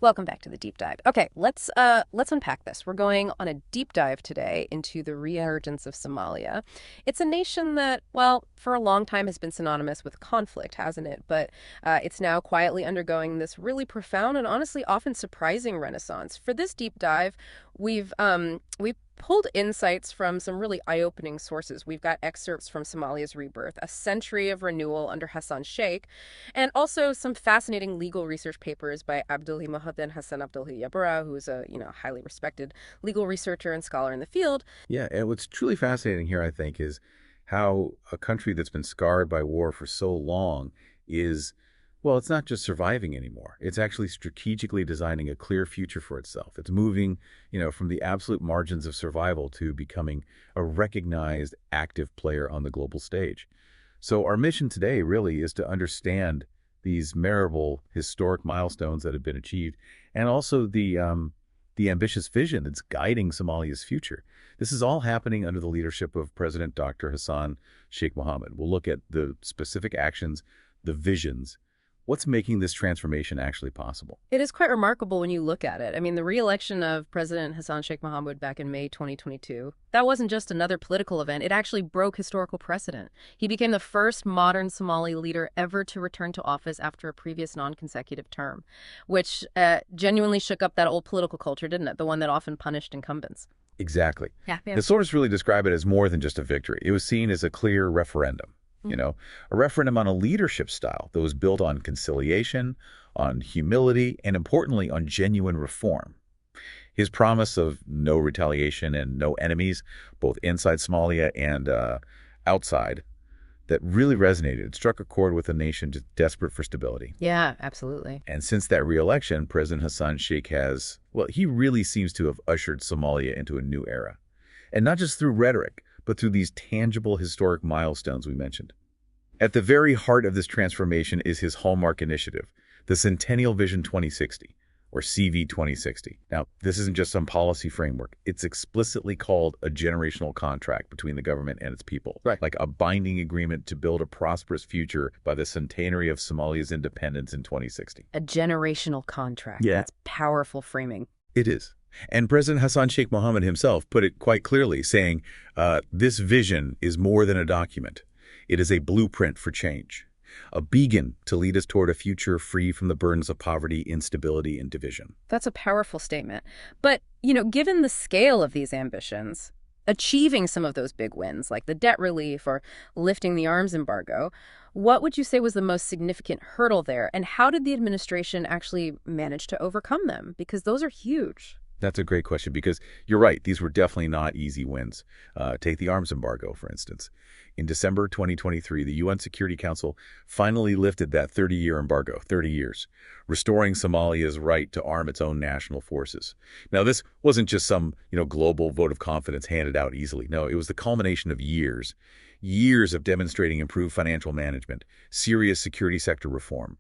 Welcome back to the deep dive. Okay, let's unpack this. We're going on a deep dive today into the reemergence of Somalia. It's a nation that, well, for a long time has been synonymous with conflict, hasn't it? But it's now quietly undergoing this really profound and honestly often surprising renaissance. For this deep dive, we've pulled insights from some really eye-opening sources. We've got excerpts from Somalia's rebirth, a century of renewal under Hassan Sheikh, and also some fascinating legal research papers by Abdulhi Mohamud and Hassan Abdulhi Yabara, who is a highly respected legal researcher and scholar in the field. Yeah, and what's truly fascinating here, I think, is how a country that's been scarred by war for so long is, well, it's not just surviving anymore. It's actually strategically designing a clear future for itself. It's moving, from the absolute margins of survival to becoming a recognized active player on the global stage. So our mission today really is to understand these memorable historic milestones that have been achieved, and also the ambitious vision that's guiding Somalia's future. This is all happening under the leadership of President Dr. Hassan Sheikh Mohamud. We'll look at the specific actions, the visions, what's making this transformation actually possible. It is quite remarkable when you look at it. I mean, the re-election of President Hassan Sheikh Mohamud back in May 2022, that wasn't just another political event. It actually broke historical precedent. He became the first modern Somali leader ever to return to office after a previous non-consecutive term, which genuinely shook up that old political culture, didn't it? The one that often punished incumbents. Exactly. Yeah. The sources really describe it as more than just a victory. It was seen as a clear referendum. A referendum on a leadership style that was built on conciliation, on humility, and importantly, on genuine reform. His promise of no retaliation and no enemies, both inside Somalia and outside, that really resonated. It struck a chord with a nation just desperate for stability. Yeah, absolutely. And since that re-election, President Hassan Sheikh has, well, he really seems to have ushered Somalia into a new era. And not just through rhetoric, but through these tangible historic milestones we mentioned. At the very heart of this transformation is his hallmark initiative, the Centennial Vision 2060, or CV 2060. Now, this isn't just some policy framework. It's explicitly called a generational contract between the government and its people, right? Like a binding agreement to build a prosperous future by the centenary of Somalia's independence in 2060. A generational contract. Yeah. That's powerful framing. It is. And President Hassan Sheikh Mohamud himself put it quite clearly, saying, this vision is more than a document. It is a blueprint for change, a beacon to lead us toward a future free from the burdens of poverty, instability, and division. That's a powerful statement. But, given the scale of these ambitions, achieving some of those big wins, like the debt relief or lifting the arms embargo, what would you say was the most significant hurdle there? And how did the administration actually manage to overcome them? Because those are huge. That's a great question, because you're right. These were definitely not easy wins. Take the arms embargo, for instance. In December 2023, the UN Security Council finally lifted that 30-year embargo, 30 years, restoring Somalia's right to arm its own national forces. Now, this wasn't just some, global vote of confidence handed out easily. No, it was the culmination of years of demonstrating improved financial management, serious security sector reform,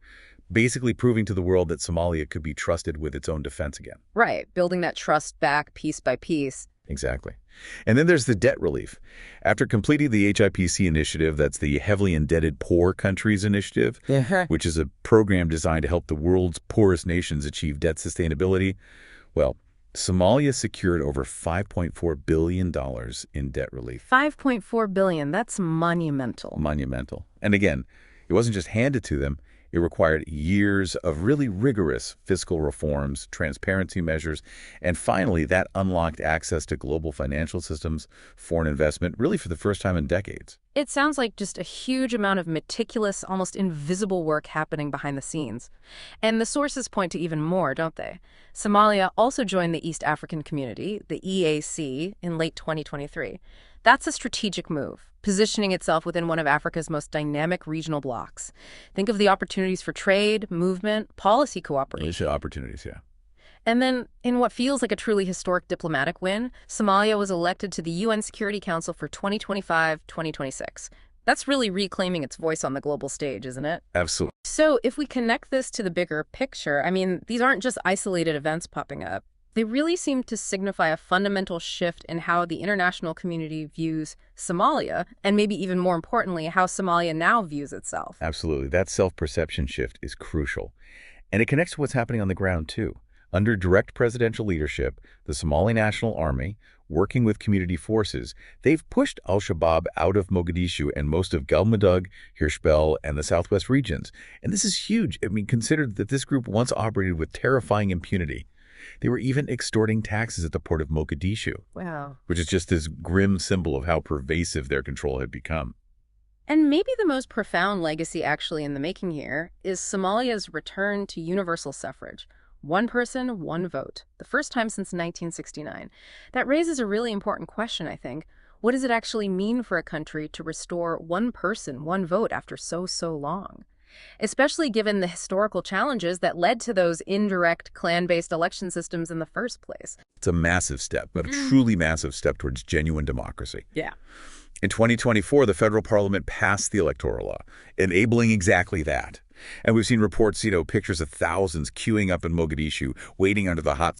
basically proving to the world that Somalia could be trusted with its own defense again. Right, building that trust back piece by piece. Exactly. And then there's the debt relief. After completing the HIPC initiative, that's the Heavily Indebted Poor Countries Initiative, which is a program designed to help the world's poorest nations achieve debt sustainability, well, Somalia secured over $5.4 billion in debt relief. $5.4 billion, that's monumental. Monumental. And again, it wasn't just handed to them. It required years of really rigorous fiscal reforms, transparency measures, and finally, that unlocked access to global financial systems, foreign investment, really for the first time in decades. It sounds like just a huge amount of meticulous, almost invisible work happening behind the scenes. And the sources point to even more, don't they? Somalia also joined the East African Community, the EAC, in late 2023. That's a strategic move, positioning itself within one of Africa's most dynamic regional blocs. Think of the opportunities for trade, movement, policy cooperation. Opportunities, yeah. And then, in what feels like a truly historic diplomatic win, Somalia was elected to the UN Security Council for 2025-2026. That's really reclaiming its voice on the global stage, isn't it? Absolutely. So if we connect this to the bigger picture, I mean, these aren't just isolated events popping up. They really seem to signify a fundamental shift in how the international community views Somalia, and maybe even more importantly, how Somalia now views itself. Absolutely. That self-perception shift is crucial. And it connects to what's happening on the ground, too. Under direct presidential leadership, the Somali National Army, working with community forces, they've pushed al-Shabaab out of Mogadishu and most of Galmudug, Hirschbel, and the southwest regions. And this is huge. I mean, consider that this group once operated with terrifying impunity. They were even extorting taxes at the port of Mogadishu, Wow. which is just this grim symbol of how pervasive their control had become. And maybe the most profound legacy actually in the making here is Somalia's return to universal suffrage. One person, one vote. The first time since 1969. That raises a really important question, I think. What does it actually mean for a country to restore one person, one vote after so long? Especially given the historical challenges that led to those indirect clan-based election systems in the first place. It's a massive step, a truly massive step towards genuine democracy. Yeah. In 2024, the federal parliament passed the electoral law, enabling exactly that. And we've seen reports, pictures of thousands queuing up in Mogadishu, waiting under the hot